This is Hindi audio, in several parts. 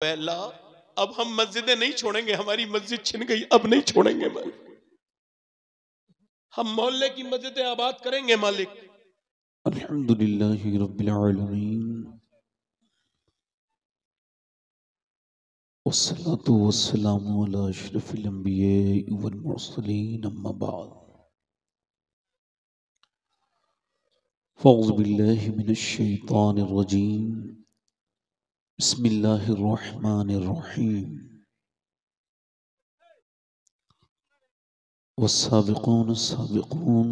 पहला, अब हम मस्जिदें नहीं छोड़ेंगे, हमारी मस्जिद छिन गई, अब नहीं छोड़ेंगे मालिक। हम मोहल्ले की मस्जिदें आबाद करेंगे मालिक। अल्हम्दुलिल्लाहि रब्बिल आलमीन वस्सलातु वस्सलामु अला अशरफिल अंबिया वल मुरसलीन अम्मा बाद फ़ौज़ु बिल्लाहि मिनश शैतानिर रजीम बिस्मिल्लाहिर रहमानिर रहीम वस्साबिक़ून अस्साबिक़ून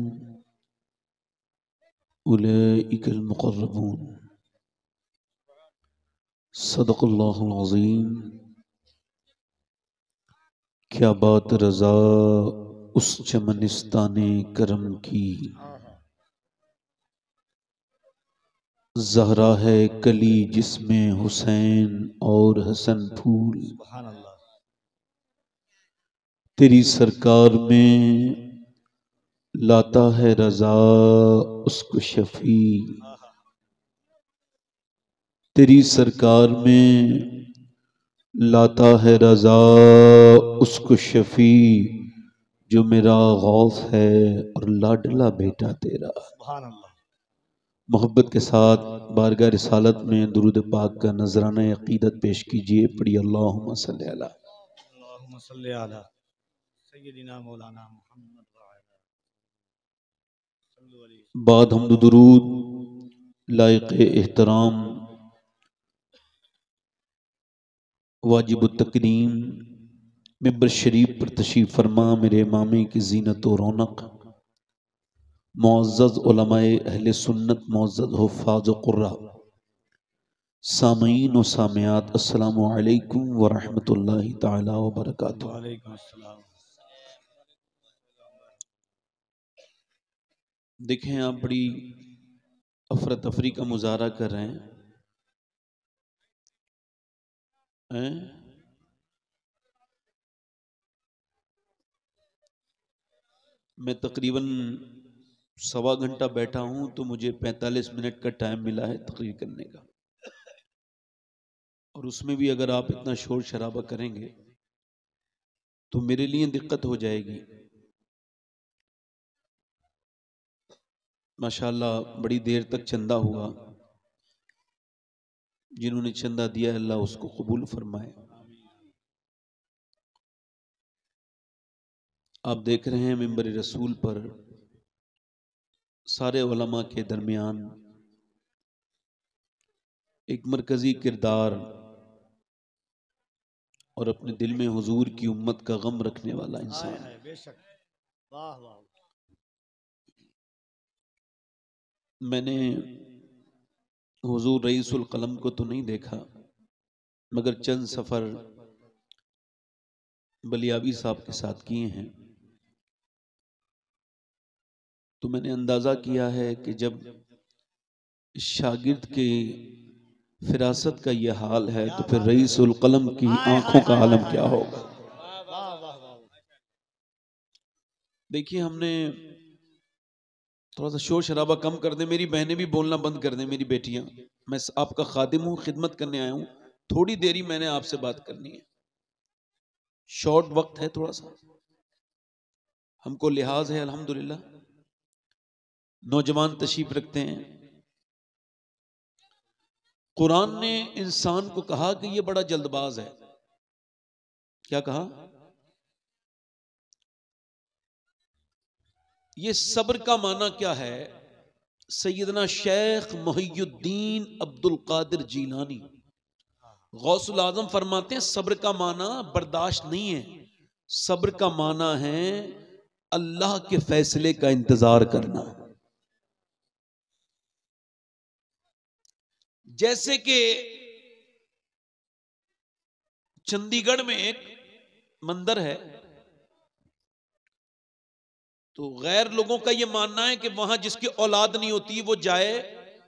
उलाइकल मुक़र्रबून सदक़ल्लाहुल अज़ीम। क्या बात रज़ा उस चमनिस्ताने करम की, ज़हरा है कली जिसमें हुसैन और हसन फूल। तेरी सरकार में लाता है रज़ा उसको शफी, तेरी सरकार में लाता है रज़ा उसको शफी, जो मेरा गौस है और लाडला बेटा तेरा। मोहब्बत के साथ बारगाह रिसालत में दुरूद पाक का नजराना अकीदत पेश कीजिए। पढ़िए अल्लाहुम्मा सल्ली अला सय्यदिना मौलाना मुहम्मद बाद हम्द दुरूद लायक एहतराम वाजिब तकरीम मिंबर शरीफ पर तशरीफ फरमा मेरे मामे की जीनत और रौनक मुअज़्ज़ज़ उलमाए अहले सुन्नत मुअज़्ज़ज़ हुफ़्फ़ाज़ क़ुर्रा सामीन व सामियात अस्सलामु अलैकुम व रहमतुल्लाहि ताला व बरकातुहू। वालेकुम अस्सलाम। देखें आप बड़ी अफरा तफरी का मुजाहरा कर रहे हैं? मैं तकरीबन 1.25 घंटा बैठा हूं तो मुझे 45 मिनट का टाइम मिला है तकरीर करने का, और उसमें भी अगर आप इतना शोर शराबा करेंगे तो मेरे लिए दिक्कत हो जाएगी। माशाअल्लाह बड़ी देर तक चंदा हुआ, जिन्होंने चंदा दिया अल्लाह उसको कबूल फरमाए। आप देख रहे हैं मिंबर रसूल पर सारे उलमा के दरमियान एक मरकजी किरदार और अपने दिल में हुजूर की उम्मत का गम रखने वाला इंसान। बेशक, वाह वाह। मैंने हुजूर रईसुल कलम को तो नहीं देखा, मगर चंद सफर बलियाबी साहब के साथ किए हैं, तो मैंने अंदाजा किया है कि जब शागिर्द के फिरासत का यह हाल है तो फिर रईसुल कलम की आंखों का आलम क्या होगा। देखिए, हमने थोड़ा सा शोर शराबा कम कर दे, मेरी बहनें भी बोलना बंद कर दें, मेरी बेटियां। मैं आपका खादिम हूं, खिदमत करने आया हूं, थोड़ी देरी मैंने आपसे बात करनी है, शॉर्ट वक्त है, थोड़ा सा हमको लिहाज है। अल्हम्दुलिल्लाह नौजवान तशरीफ रखते हैं। कुरान ने इंसान को कहा कि ये बड़ा जल्दबाज है। क्या कहा? ये सब्र का माना क्या है? सैयदना शेख मुहियुद्दीन अब्दुल कादिर जीलानी गौसुल आजम फरमाते हैं, सब्र का माना बर्दाश्त नहीं है, सब्र का माना है अल्लाह के फैसले का इंतजार करना। जैसे कि चंडीगढ़ में एक मंदिर है, तो गैर लोगों का यह मानना है कि वहां जिसकी औलाद नहीं होती वो जाए,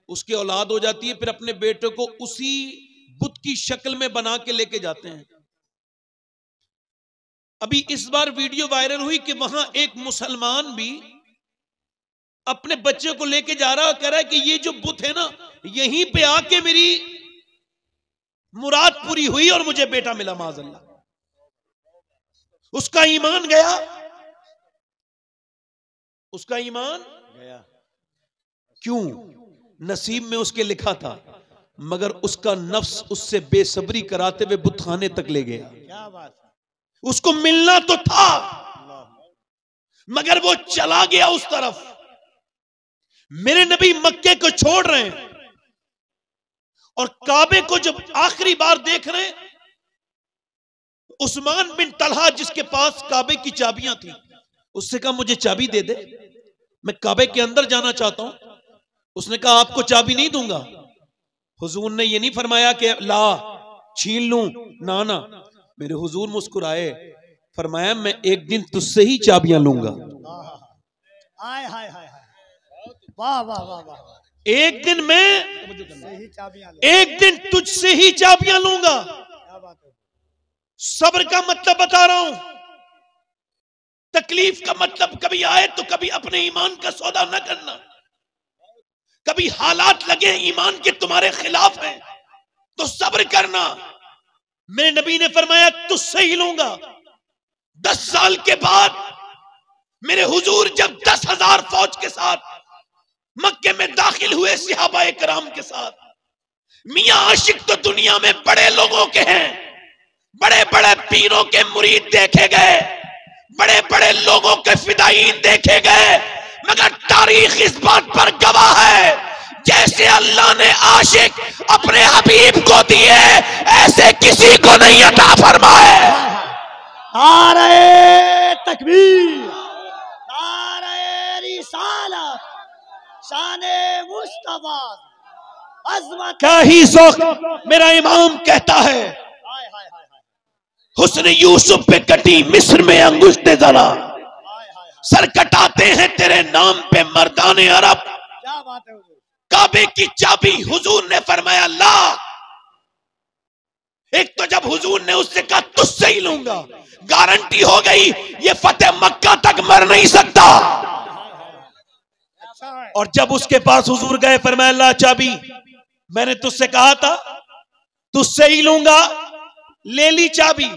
उसकी औलाद हो जाती है, फिर अपने बेटे को उसी बुत की शक्ल में बना के लेके जाते हैं। अभी इस बार वीडियो वायरल हुई कि वहां एक मुसलमान भी अपने बच्चे को लेके जा रहा है, कह रहा है कि ये जो बुत है ना, यहीं पे आके मेरी मुराद पूरी हुई और मुझे बेटा मिला माज़अल्लाह। उसका ईमान गया, उसका ईमान गया। क्यों? नसीब में उसके लिखा था, मगर उसका नफ्स उससे बेसब्री कराते हुए बुतखाने तक ले गया। क्या बात है। उसको मिलना तो था, अल्लाह। मगर वो चला गया उस तरफ। मेरे नबी मक्के को छोड़ रहे हैं और काबे को जब आखिरी बार देख रहे हैं, उस्मान बिन तलहा जिसके पास काबे की चाबियां थी, उससे कहा मुझे चाबी दे दे, मैं काबे के अंदर जाना चाहता हूं। उसने कहा आपको चाबी नहीं दूंगा। हुजूर ने ये नहीं फरमाया कि ला छीन लूं, ना ना, मेरे हुजूर मुस्कुराए, फरमाया मैं एक दिन तुझसे ही चाबियां लूंगा। हाय हाय हाय हाय, वाह वाह वाह वाह। एक दिन मैं, सही चाबियां लो। एक दिन तुझसे ही चाबियां लूंगा। क्या बात है। सब्र का मतलब बता रहा हूं। तकलीफ का मतलब कभी आए तो कभी अपने ईमान का सौदा न करना। कभी हालात लगे ईमान के तुम्हारे खिलाफ हैं तो सब्र करना। मेरे नबी ने फरमाया तुझसे ही लूंगा। 10 साल के बाद मेरे हुजूर जब 10,000 फौज के साथ मक्के में दाखिल हुए सहाबाए कराम के साथ, मियां आशिक तो दुनिया में बड़े लोगों के हैं, बड़े बड़े पीरों के मुरीद देखे गए, बड़े बड़े लोगों के फिदायीन देखे गए, मगर तारीख इस बात पर गवाह है जैसे अल्लाह ने आशिक अपने हबीब को दिए ऐसे किसी को नहीं अता फरमाए। नारे तकबीर, नारे रिसालत, शाने मुस्तफा, अज़मत। क्या ही ज़ौक़ मेरा इमाम कहता है, हाय हाय हाय हाय, हुस्न यूसुफ पे कटी मिस्र में अंगुश्ते ज़रा, हाय हाय। सर कटाते हैं तेरे नाम पे मर्दाने अरब। क्या बात है हुजूर। काबे की चाबी हुजूर ने फरमाया ला। एक तो जब हुजूर ने उससे कहा तुझसे ही लूंगा, गारंटी हो गई ये फतेह मक्का तक मर नहीं सकता। अच्छा है। और जब उसके पास हुजूर गए फरमाया ला चाबी, मैंने तुझसे कहा था तुझसे ही लूंगा, ले ली चाबी।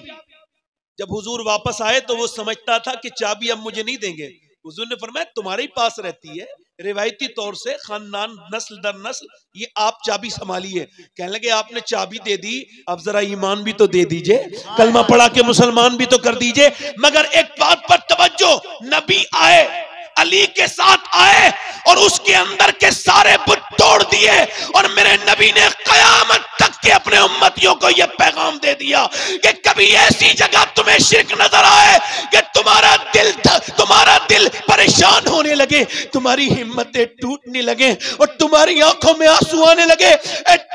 जब हुजूर वापस आए तो वो समझता था कि चाबी अब मुझे नहीं देंगे। हुजूर ने फरमाया तुम्हारे ही पास रहती है, रिवायती तौर से खानदान नस्ल दर नस्ल ये आप चाबी संभालिए। कहने लगे आपने चाबी दे दी, अब जरा ईमान भी तो दे दीजिए, कलमा पढ़ा के मुसलमान भी तो कर दीजिए। मगर एक बात पर तवज्जो, नबी आए, अली के साथ आए और उसके अंदर के सारे बुत तोड़ दिए और मेरे नबी ने कयामत तक के अपने उम्मतियों को यह पैगाम दे दिया कि कभी ऐसी जगह तुम्हें शिरक नजर आए कि तुम्हारा दिल परेशान होने लगे, तुम्हारी हिम्मतें टूटने लगे और तुम्हारी आंखों में आंसू आने लगे,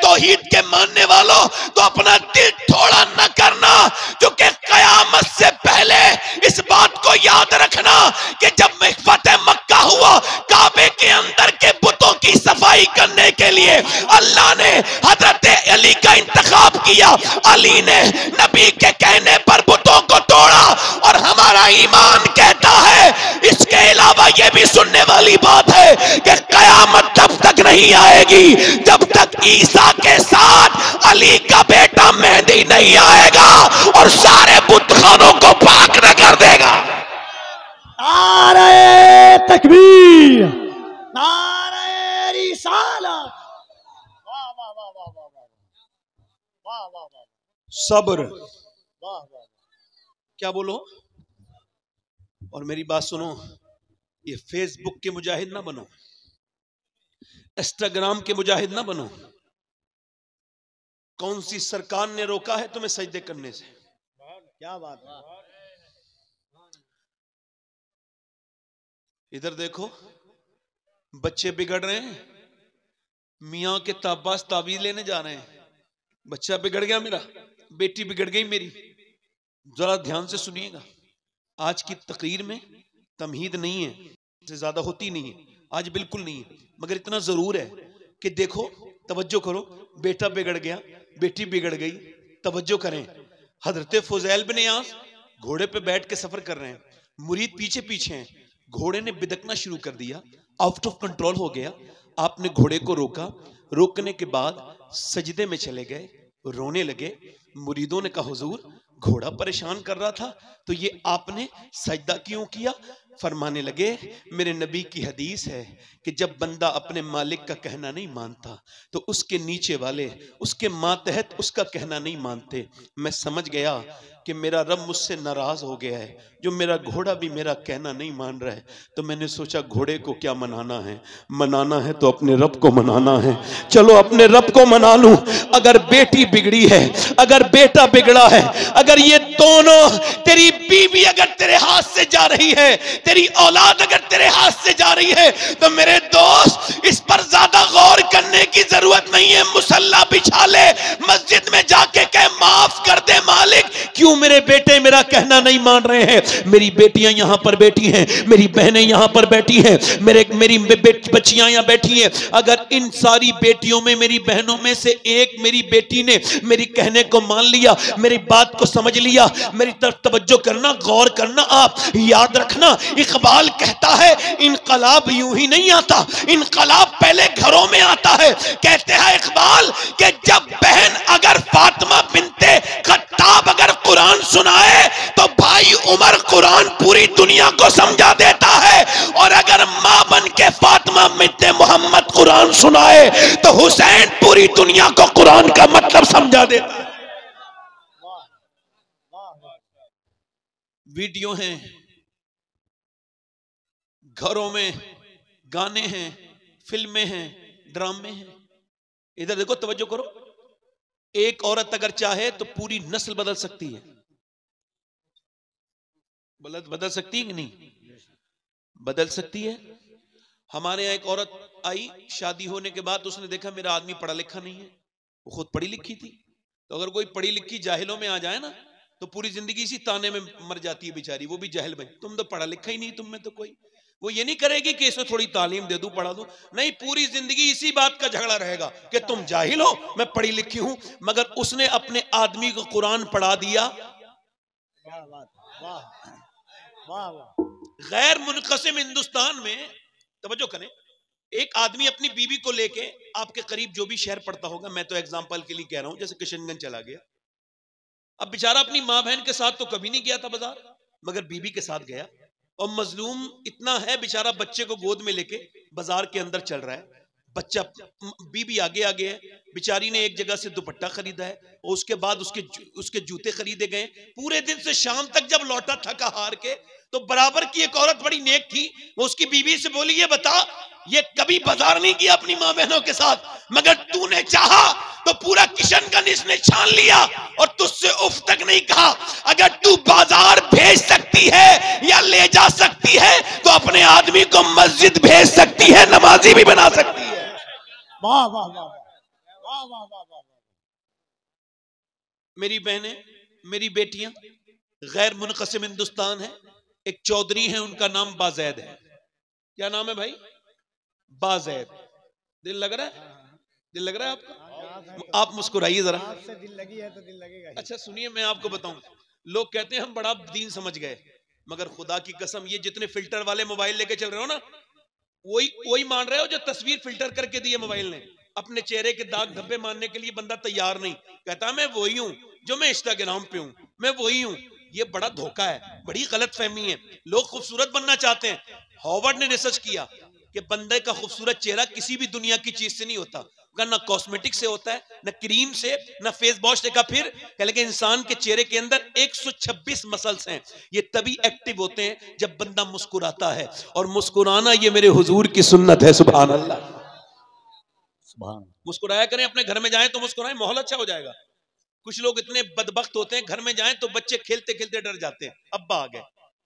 तौहीद के मानने वालों तो अपना दिल थोड़ा न करना, क्योंकि कयामत से पहले इस बात को याद रखना कि जब फतेह मक्का हुआ, काबे के अंदर के बुतों की सफाई करने के लिए अल्लाह ने हजरत अली का इंतखाब किया। अली ने नबी के कहने पर बुतों को तोड़ा और हमारा ईमान कहता है, इसके अलावा यह भी सुनने वाली बात है कि कयामत तब तक नहीं आएगी जब तक ईसा के साथ अली का बेटा मेहदी नहीं आएगा और सारे बुतखानों को पाक न कर देगा। नारे तकबीर, नारे रिसालत, वाह वाह वाह वाह वाह वाह वाह वाह वाह, सब्र। वाह वाह। क्या बोलो? और मेरी बात सुनो, ये फेसबुक के मुजाहिद ना बनो, इंस्टाग्राम के मुजाहिद ना बनो। कौन सी सरकार ने रोका है तुम्हें सजदे करने से? क्या बात है। इधर देखो, बच्चे बिगड़ रहे हैं, मियाँ के ताबास ताबीज लेने जा रहे हैं। बच्चा बिगड़ गया मेरा, बेटी बिगड़ गई मेरी। जरा ध्यान से सुनिएगा, आज की तकरीर में तमहीद नहीं है, इससे ज्यादा होती नहीं है, आज बिल्कुल नहीं है, मगर इतना जरूर है कि देखो, तवज्जो करो, बेटा बिगड़ गया, बेटी बिगड़ गई, तवज्जो करें। हजरत फुज़ैल बिन यास घोड़े पे बैठ के सफर कर रहे हैं, मुरीद पीछे पीछे हैं, घोड़े ने बिदकना शुरू कर दिया, आउट ऑफ कंट्रोल हो गया। आपने घोड़े को रोका, रोकने के बाद सजदे में चले गए, रोने लगे। मुरीदों ने कहा हुजूर घोड़ा परेशान कर रहा था तो ये आपने सजदा क्यों किया? फरमाने लगे मेरे नबी की हदीस है कि जब बंदा अपने मालिक का कहना नहीं मानता तो उसके नीचे वाले उसके मातहत उसका कहना नहीं मानते। मैं समझ गया कि मेरा रब मुझसे नाराज हो गया है, जो मेरा घोड़ा भी मेरा कहना नहीं मान रहा है। तो मैंने सोचा घोड़े को क्या मनाना है तो अपने रब को मनाना है। चलो अपने रब को मना लूं। अगर बेटी बिगड़ी है, अगर बेटा बिगड़ा है, अगर ये दोनों, तेरी बीवी अगर तेरे हाथ से जा रही है, तेरी औलाद अगर तेरे हाथ से जा रही है, तो मेरे दोस्त इस पर ज्यादा गौर करने की जरूरत नहीं है। मुसल्ला बिछा ले, मस्जिद में जाके कह माफ कर दे मालिक, क्यों मेरे बेटे मेरा कहना नहीं मान रहे हैं। मेरी बेटियां यहां पर बैठी हैं, मेरी बहनें यहां पर बैठी हैं, मेरी बच्चियां यहां बैठी हैं। अगर इन सारी बेटियों में, मेरी बहनों में से एक मेरी बेटी ने मेरी कहने को मान लिया, मेरी बात को समझ लिया, मेरी तरफ तवज्जो करना, गौर करना। आप याद रखना, इकबाल कहता है इनकलाब यूं ही नहीं आता, इनकलाब पहले घरों में आता है। कहते हैं इकबाल कि जब बहन अगर फातिमा बिनते खत्ताब अगर कुरान सुनाए तो भाई उमर कुरान पूरी दुनिया को समझा देता है, और अगर मां बन के फातिमा बिनते मोहम्मद कुरान सुनाए तो हुसैन पूरी दुनिया को कुरान का मतलब समझा देता है। वीडियो हैं, घरों में गाने हैं, फिल्में हैं, ड्रामे हैं। इधर देखो, तवज्जो करो। एक औरत अगर चाहे तो पूरी नस्ल बदल सकती है। बदल सकती है कि नहीं? बदल सकती है। हमारे यहाँ एक औरत आई, शादी होने के बाद उसने देखा मेरा आदमी पढ़ा लिखा नहीं है, वो खुद पढ़ी लिखी थी। तो अगर कोई पढ़ी लिखी जाहिलों में आ जाए ना तो पूरी जिंदगी इसी ताने में मर जाती है बेचारी, वो भी जाहिल बन। तुम तो पढ़ा लिखा ही नहीं, तुम में तो कोई, वो ये नहीं करेगी कि इसमें थोड़ी तालीम दे दूं, पढ़ा दूं, नहीं, पूरी जिंदगी इसी बात का झगड़ा रहेगा कि तुम जाहिल हो, मैं पढ़ी लिखी हूं। मगर उसने अपने आदमी को कुरान पढ़ा दिया। गैर मुनक़सिम हिंदुस्तान में, तवज्जो करें, एक आदमी अपनी बीवी को लेके आपके करीब जो भी शहर पड़ता होगा, मैं तो एग्जांपल के लिए कह रहा हूं, जैसे किशनगंज चला गया। अब बेचारा अपनी माँ बहन के साथ तो कभी नहीं गया था बाजार, मगर बीबी के साथ गया, और मजलूम इतना है बेचारा, बच्चे को गोद में लेके बाजार के अंदर चल रहा है, बच्चा, बीबी आगे आगे है। बेचारी ने एक जगह से दुपट्टा खरीदा है, और उसके बाद उसके जूते खरीदे गए। पूरे दिन से शाम तक जब लौटा थका हार के, तो बराबर की एक औरत बड़ी नेक थी, वो उसकी बीवी से बोली, ये बता, ये कभी बाजार नहीं किया अपनी माँ बहनों के साथ, मगर तूने चाहा तो पूरा किशनगंज इसने छान लिया और तुझसे उफ तक नहीं कहा। अगर तू बाजार भेज सकती है या ले जा सकती है तो अपने आदमी को मस्जिद भेज सकती है, नमाजी भी बना सकती है। वाह वाह वाह वाह वाह वाह वाह। मेरी बहनें, मेरी बेटियां, गैर मुनक़सिम हिंदुस्तान है। एक चौधरी है, उनका नाम बाज़ैद है। क्या नाम है भाई? बाज़ैद। दिल लग रहा है? दिल लग रहा है आपका? आप मुस्कुराइए जरा। आपसे दिल लगी है तो दिल लगेगा ही। अच्छा सुनिए, मैं आपको बताऊं, लोग कहते हैं हम बड़ा दीन समझ गए, मगर खुदा की कसम, ये जितने फिल्टर वाले मोबाइल लेके चल रहे हो ना, वही मान रहे हो जो तस्वीर फिल्टर करके दी है मोबाइल ने। अपने चेहरे के दाग धब्बे मानने के लिए बंदा तैयार नहीं, कहता मैं वही हूं जो मैं इंस्टाग्राम पे हूं, मैं वही हूं। ये बड़ा धोखा है, बड़ी गलत फहमी है। लोग खूबसूरत बनना चाहते हैं। हॉवर्ड ने रिसर्च किया कि बंदे का खूबसूरत चेहरा किसी भी दुनिया की चीज से नहीं होता, ना कॉस्मेटिक से होता है, ना क्रीम से, ना फेस वॉश से। फिर कह लगे इंसान के चेहरे के अंदर 126 मसल्स हैं। ये तभी एक्टिव होते हैं जब बंदा मुस्कुराता है, और मुस्कुराना ये मेरे हुजूर की सुन्नत है। सुभान अल्लाह। मुस्कुराया करें, अपने घर में जाएं तो मुस्कुराएं, माहौल अच्छा हो जाएगा। कुछ लोग इतने बदबख्त होते हैं, घर में जाएं तो बच्चे खेलते खेलते डर जाते हैं, अब्बा आ गए,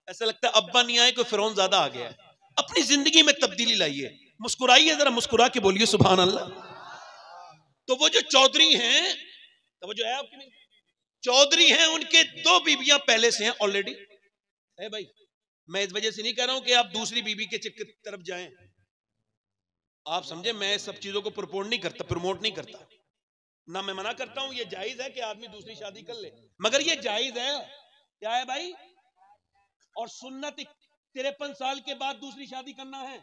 ऐसा लगता है अब्बा नहीं आए, कोई फिरौन ज्यादा आ गया है। अपनी जिंदगी में तब्दीली लाइए, मुस्कुराइए, जरा मुस्कुरा के बोलिए सुभान अल्लाह। तो वो जो चौधरी हैं, तो वो जो है आपकी चौधरी हैं, उनके 2 बीबियां पहले से हैं ऑलरेडी है भाई। मैं इस वजह से नहीं कह रहा हूं कि आप दूसरी बीबी के तरफ जाएं, आप समझे, मैं सब चीजों को प्रमोट नहीं करता, ना मैं मना करता हूं। ये जायज है कि आदमी दूसरी शादी कर ले, मगर ये जायज है, क्या है भाई, और सुन्नत 53 साल के बाद दूसरी शादी करना है।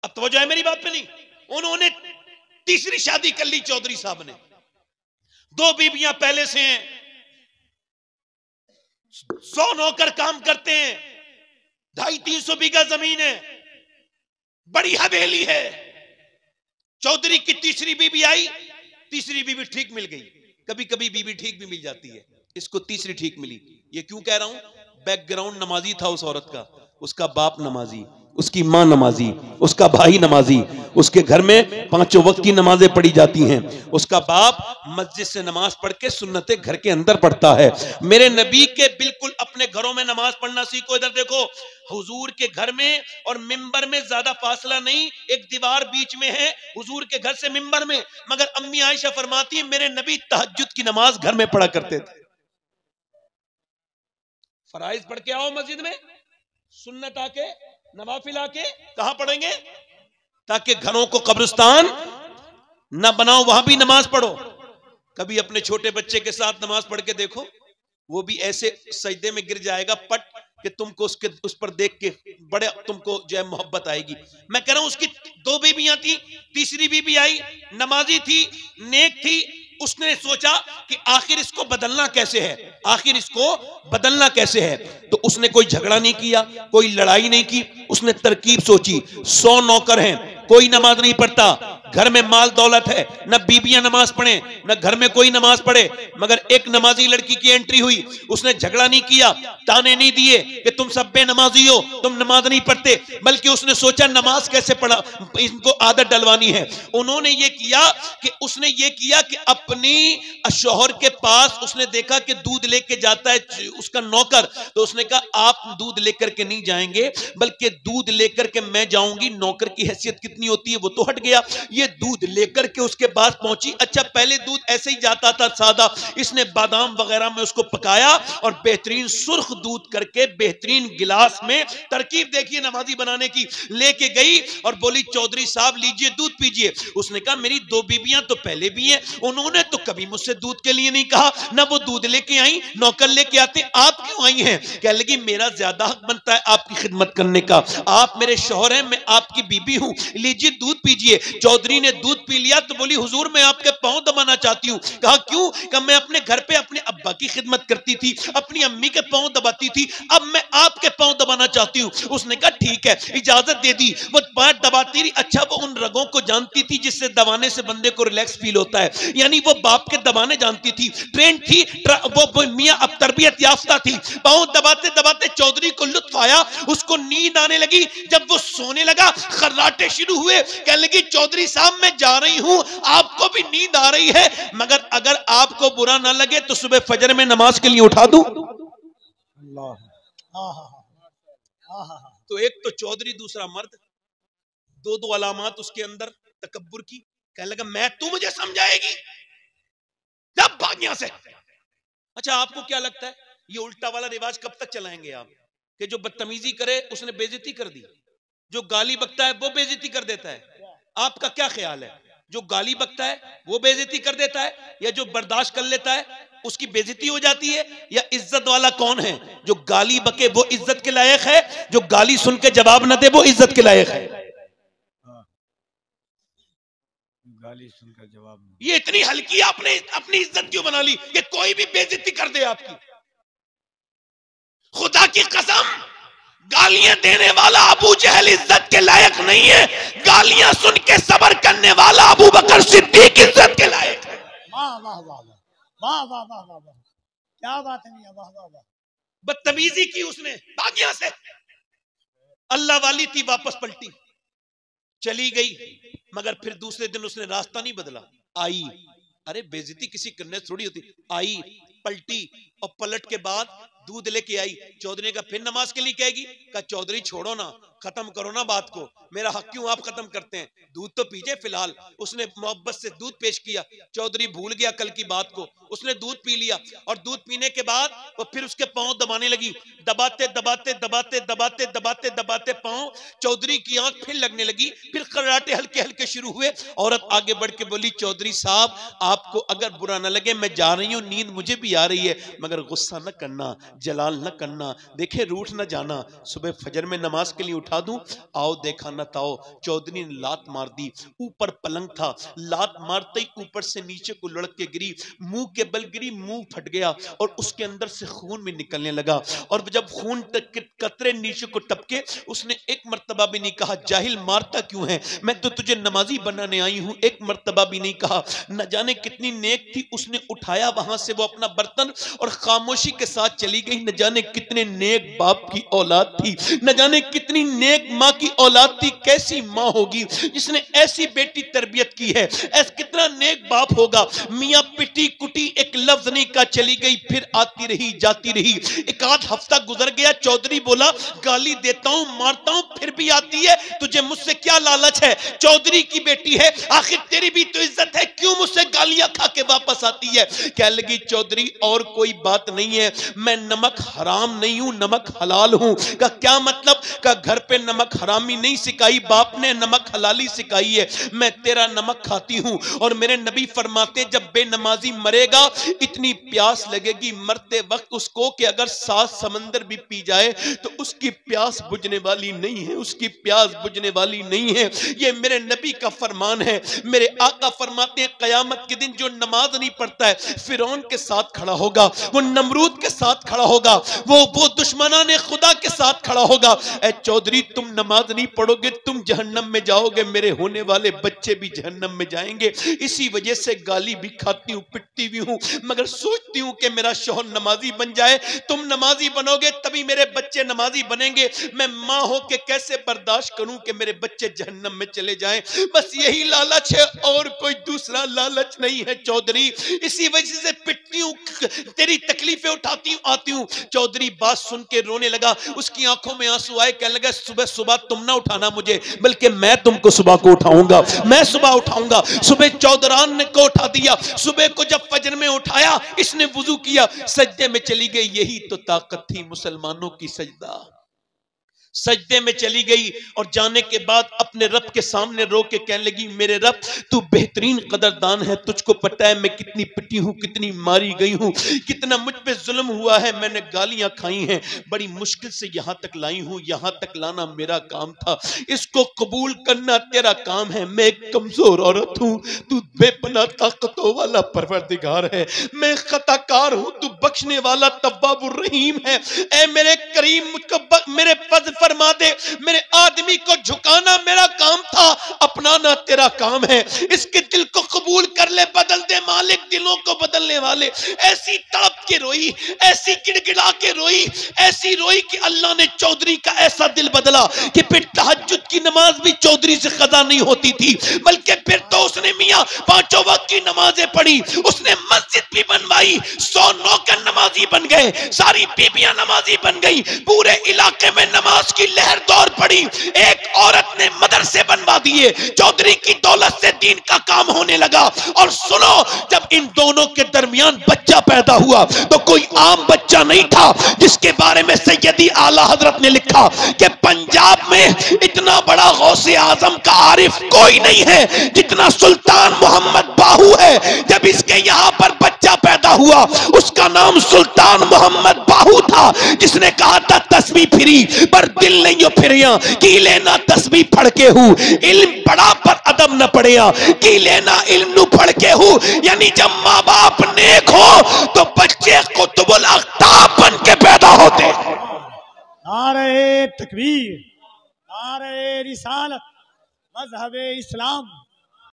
अब तवज्जो है मेरी बात पे? नहीं, उन्होंने तीसरी शादी कर ली चौधरी साहब ने। 2 बीबियां पहले से हैं, 100 नौकर काम करते हैं, 250-300 बीघा जमीन है, बड़ी हवेली है। चौधरी की तीसरी बीबी आई, तीसरी बीबी ठीक मिल गई। कभी कभी बीबी ठीक भी मिल जाती है, इसको तीसरी ठीक मिली। ये क्यों कह रहा हूं? बैकग्राउंड नमाजी था उस औरत का, उसका बाप नमाजी, उसकी मां नमाजी, उसका भाई नमाजी, उसके घर में 5 वक्त की नमाजें पढ़ी जाती हैं, उसका बाप मस्जिद से नमाज पढ़ के सुन्नतें घर के अंदर पढ़ता है। मेरे नबी के बिल्कुल अपने घरों में नमाज पढ़ना सीखो। इधर देखो, हुजूर के घर में और मिंबर में ज्यादा फासला नहीं, एक दीवार बीच में है हुजूर के घर से मिंबर में। मगर अम्मी आयशा फरमाती है मेरे नबी तहज्जुद की नमाज घर में पढ़ा करते थे। फराइज पढ़ के आओ मस्जिद में, सुन्नत आके, नवाफिल आके कहां पढ़ेंगे? ताकि घरों को कब्रिस्तान ना बनाओ, वहां भी नमाज पढ़ो। कभी अपने छोटे बच्चे के साथ नमाज पढ़ के देखो, वो भी ऐसे सजदे में गिर जाएगा पट कि तुमको उस पर देख के बड़े तुमको जो है मोहब्बत आएगी। मैं कह रहा हूं उसकी 2 बीबियां थी, तीसरी बीबी आई, नमाजी थी, नेक थी। उसने सोचा कि आखिर इसको बदलना कैसे है, आखिर इसको बदलना कैसे है। तो उसने कोई झगड़ा नहीं किया, कोई लड़ाई नहीं की, उसने तरकीब सोची। 100 नौकर हैं, कोई नमाज नहीं पढ़ता, घर में माल दौलत है, न बीबियां नमाज पढ़े न घर में कोई नमाज पढ़े, मगर एक नमाजी लड़की की एंट्री हुई। उसने झगड़ा नहीं किया, ताने नहीं दिए कि तुम सब बेनमाजी हो, तुम नमाज नहीं पढ़ते, बल्कि उसने सोचा नमाज कैसे पढ़ा, इनको आदत डलवानी है। उन्होंने ये किया कि उसने ये किया कि अपनी शौहर के पास उसने देखा कि दूध लेके जाता है उसका नौकर, तो उसने कहा आप दूध लेकर के नहीं जाएंगे, बल्कि दूध लेकर के मैं जाऊंगी। नौकर की हैसियत कितनी होती है वो तो हट गया, ये दूध लेकर के उसके पास पहुंची। अच्छा, पहले दूध ऐसे ही जाता था सादा, इसने बादाम वगैरह में उसको पकाया और बेहतरीन सुर्ख दूध करके बेहतरीन गिलास में, तरकीब देखिए नमाजी बनाने की, लेके गई और बोली चौधरी साहब लीजिए दूध पीजिए। उसने कहा मेरी 2 बीबियां तो पहले भी हैं, उन्होंने तो कभी मुझसे दूध के लिए नहीं कहा, ना वो दूध लेके आई, नौकर लेके आते, आप क्यों आई हैं? कह लगी मेरा ज्यादा हक बनता है आपकी खिदमत करने का, आप मेरे शौहर हैं, मैं आपकी बीबी हूं, लीजिए दूध पीजिए। चौधरी ने दूध पी लिया तो बोली हुजूर मैं आपके पांव दबाना चाहती हूं। कहा क्यों? कहा मैं अपने घर पे अपने अब्बा की खिदमत करती थी, अपनी अम्मी के पांव दबाती थी, अब मैं आपके पांव दबाना चाहती हूं। उसने कहा ठीक है, इजाजत दे दी। वो पांव दबाती रही। अच्छा, वो उन रगों को जानती थी जिससे दबाने से बंदे को रिलैक्स फील होता है, यानी वो बाप के दबाने जानती थी, ट्रेन थी, वो मियां अब तरबियत याफ्ता थी। पांव दबाते दबाते चौधरी को लुत्फ आया, उसको नींद आने लगी। जब वो सोने लगा खर्राटे शुरू हुए, कहने लगी चौधरी साहब मैं जा रही हूं, आपको भी नींद आ रही है, मगर अगर आपको बुरा ना लगे तो सुबह फजर में नमाज के लिए उठा दूं। तो एक तो चौधरी, दूसरा मर्द, 2 अलामत उसके अंदर तकब्बुर की। कहने लगा मैं, तू मुझे समझाएगी, जब भाग यहां से। अच्छा, आपको क्या लगता है ये उल्टा वाला रिवाज कब तक चलाएंगे आप, कि जो बदतमीजी करे उसने बेइज्जती कर दी, जो गाली बकता है वो बेइज्जती कर देता है? आपका क्या ख्याल है, जो गाली बकता है वो बेइज्जती कर देता है, या जो बर्दाश्त कर लेता है उसकी बेइज्जती हो जाती है? या इज्जत वाला कौन है? जो गाली बके वो इज्जत के लायक है, जो गाली सुन के जवाब न दे वो इज्जत के लायक है। गाली सुनकर जवाब नहीं। ये इतनी हल्की आपने अपनी इज्जत क्यों बना ली कि कोई भी बेइज्जती कर दे आपकी? खुदा की कसम, गालियां देने वाला अबू जहल इज्जत के लायक नहीं है, गालियां सुन के सब्र करने वाला अबू बकर सिद्दीक इज्जत के लायक है। वाह वाह वाह वाह वाह वाह वाह वाह, क्या बात है, वाह वाह वाह। बदतमीजी की उसने बागिया से, अल्लाह वाली थी, वापस पलटी, चली गई, मगर फिर दूसरे दिन उसने रास्ता नहीं बदला, आई। अरे बेइज्जती किसी करने थोड़ी होती, आई, पलटी, और पलट के बाद दूध लेके आई। चौधरी का फिर नमाज के लिए कहेगी, कहा चौधरी छोड़ो ना, खत्म करो ना बात को, मेरा हक क्यों आप खत्म करते हैं, दूध तो पीजिए फिलहाल। उसने मोहब्बत से दूध पेश किया, चौधरी भूल गया कल की बात को, उसने दूध पी लिया, और दूध पीने के बाद वो फिर उसके पांव दबाने लगी, दबाते दबाते दबाते दबाते दबाते दबाते पांव, चौधरी की आंख फिर लगने लगी, फिर खर्राटे हल्के हल्के शुरू हुए। औरत आगे बढ़ के बोली चौधरी साहब आपको अगर बुरा ना लगे मैं जा रही हूं, नींद मुझे भी आ रही है, मगर गुस्सा न करना, जलाल न करना, देखे रूठ न जाना, सुबह फजर में नमाज के लिए उठा दूं, आओ देखा न ताओ। चौधरी ने लात मार दी, ऊपर पलंग था, लात मारते ही ऊपर से नीचे को लुढ़क के गिरी, मुंह के बल गिरी, मुंह फट गया और उसके अंदर से खून भी निकलने लगा। और जब खून कतरे नीचे को टपके, उसने एक मर्तबा भी नहीं कहा जाहिल मारता क्यों है, मैं तो तुझे नमाजी बनाने आई हूं, एक मर्तबा भी नहीं कहा। न जाने कितनी नेक थी, उसने उठाया वहां से वो अपना बर्तन और खामोशी के साथ चली गई। न जाने कितने नेक बाप की औलाद थी, न जाने कितनी नेक माँ की औलाद थी। कैसी माँ होगी जिसने ऐसी बेटी तरबियत की है, ऐसा कितना नेक बाप होगा। मियाँ पिटी कुटी एक लफ्ज नहीं का चली गई, फिर आती रही जाती रही। एक आध हफ्ता गुजर गया, चौधरी बोला गाली देता हूं मारता हूं फिर भी आती है, तुझे मुझसे क्या लालच है, चौधरी की बेटी है, आखिर तेरी भी तो इज्जत है, क्यों मुझसे गालियां खा के वापस आती है। कह लगी चौधरी और कोई बात नहीं है, मैं नमक हराम नहीं हूं, नमक हलाल हूं। का क्या मतलब, का घर पे नमक हरामी नहीं सिखाई, बाप ने नमक हलाली सिखाई है। मैं तेरा नमक खाती हूं और मेरे नबी फरमाते जब बेनमाजी मरेगा इतनी प्यास लगेगी मरते वक्त उसको कि अगर 7 समंदर भी पी जाए तो उसकी प्यास बुझने वाली नहीं है, उसकी प्यास बुझने वाली नहीं है। ये मेरे नबी का फरमान है। मेरे आका फरमाते हैं कयामत के दिन जो नमाज नहीं पढ़ता है फिरौन के साथ खड़ा होगा, वो नमरूद के साथ खड़ा होगा, वो दुश्मनाने खुदा के साथ खड़ा होगा। ऐ चौधरी तुम नमाज नहीं पढ़ोगे तुम जहन्नम में जाओगे, मेरे होने वाले बच्चे भी जहन्नम में जाएंगे। इसी वजह से गाली भी खाती हूँ पिटती भी हूँ, मगर सोचती हूँ कि मेरा शौहर नमाजी बन जाए। तुम नमाजी बनोगे तभी मेरे बच्चे नमाजी बनेंगे। मैं माँ हो के कैसे बर्दाश्त करूं कि मेरे बच्चे जहन्नम में चले जाएं। बस यही लालच है और कोई दूसरा लालच नहीं है चौधरी। इसी वजह से पिटती हूँ, तेरी तकलीफें उठाती हूँ आती हूँ। चौधरी बात सुन के रोने लगा, उसकी आंखों में आंसू आए, कहने लगा सुबह सुबह तुम ना उठाना मुझे, बल्कि मैं तुमको सुबह को उठाऊंगा, मैं सुबह उठाऊंगा। सुबह चौधरान को उठा दिया। सुबह को जब फजर में उठाया इसने वुजू किया, सजदे में चली गई। यही तो ताकत थी मुसलमानों की, सजदा। सजदे में चली गई और जाने के बाद अपने रब के सामने रो के कहने लगी मेरे रब तू बेहतरीन कदरदान है, तुझको पता है मैं कितनी पिटी हूँ, कितनी मारी गई हूँ, कितना मुझ पे जुल्म हुआ है, मैंने गालियां खाई हैं, बड़ी मुश्किल से यहाँ तक लाई हूँ, यहाँ तक लाना मेरा काम था, इसको कबूल करना तेरा काम है। मैं एक कमजोर औरत हूँ, तू बेपनाह ताकतों वाला परवरदिगार है, मैं खताकार हूँ, तू बख्शने वाला तव्वाबुर रहीम है। ऐ मेरे करीम मुझको मेरे पद फरमा दे, मेरे आदमी को झुकाना मेरा काम था, अपनाना तेरा काम है। इसके दिल को कबूल कर ले, बदल दे मालिक दिलों को बदलने वाले। ऐसी तड़प के रोई, ऐसी गिड़गिड़ा के रोई, ऐसी रोई कि अल्लाह ने चौधरी का ऐसा दिल बदला कि फिर तहज्जुद की नमाज भी चौधरी से कदा नहीं होती थी, बल्कि फिर तो उसने मियां 5 वक्त की नमाजें पढ़ी, उसने मस्जिद भी बनवाई, 100 नौकर नमाजी बन गए, सारी बीबियां नमाजी बन गई, पूरे इलाके में नमाज की लहर दौड़ पड़ी। एक औरत ने मदरसे बनवा दिए, चौधरी की दौलत से दीन का काम होने लगा। और सुनो, जब इन दोनों के दरमियान बच्चा पैदा हुआ तो कोई आम बच्चा नहीं था, जिसके बारे में सैयदी आला हजरत ने लिखा कि पंजाब में इतना बड़ा गौसे आजम का आरिफ कोई नहीं है जितना सुल्तान मोहम्मद बाहू है। जब इसके यहाँ पर बच्चा पैदा हुआ उसका नाम सुल्तान मोहम्मद बाहू था, जिसने कहा था तस्बीह फिरी पर दिल नहीं हो फिरिया, की लेना तस्बीह पढ़ के हूँ, इल्म पढ़ा पर अदब न पढ़िया, की लेना इल्म नु पढ़ के हूँ। यानी जब माँ बाप नेक हो तो बच्चे कुतुबुल अख्ताब बन के पैदा होते। नारे तकबीर, नारे रिसालत, मज़हब इस्लाम।